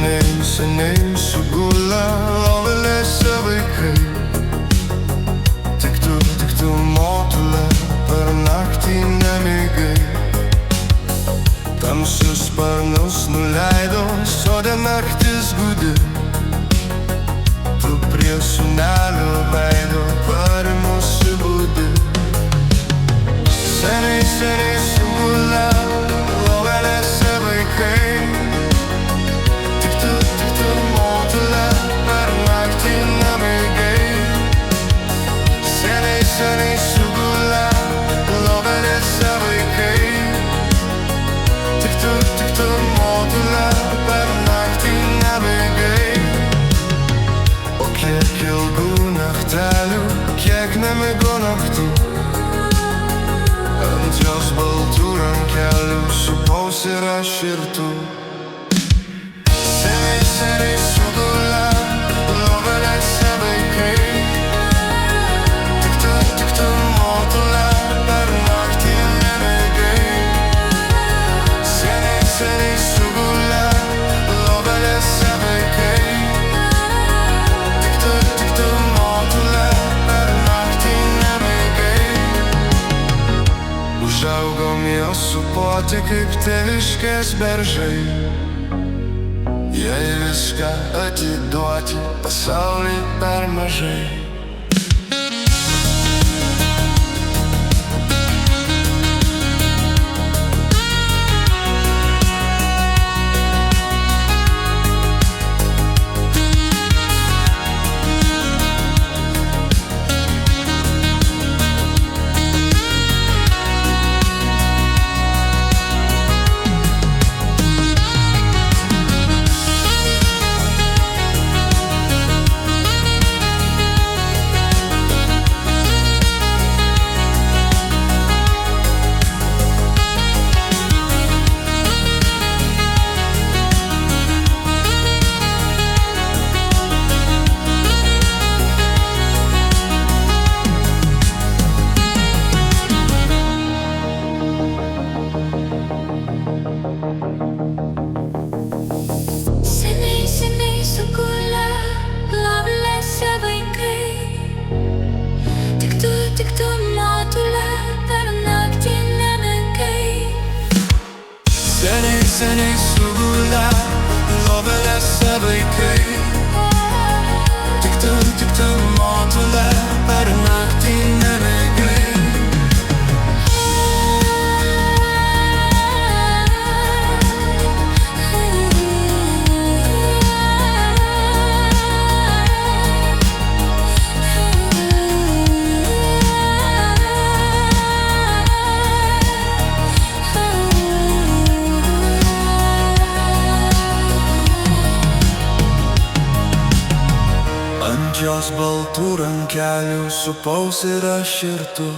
seniai sugulę lovelėse vaikai. Tik tu motulė, per naktį nemėgai. Tamsius sparnus nuleido, sode naktis gudi. Tu prie sūnelio veido parimusi budi. Seniai sugulę lovelėse vaikai. Tik tu motulė, per naktį nemėgai. Seniai sugulę lovelėse vaikai. Tik tu motulė, per naktį nemėgai. O kiek ilgų naktelių, kiek nemigo naktų. Ant jos baltų rankelių supaus ir aš ir tu. Seniai sugulę lovelėse vaikai. Tik tu motulė, per naktį nemėgai. Seniai sugulę lovelėse vaikai. Tik tu motulė, per naktį nemėgai. Užaugom jos supoti kaip tėviškės beržai. Jei viską atiduoti, pasaulį per mažai. Seniai sugulę lovelėse vaikai. Tik tu motulė, per naktį nemėgai. Seniai sugulę lovelėse vaikai. Tik tu motulė, per naktį nemėgai. Ant jos baltų rankelių supaus ir aš ir tu.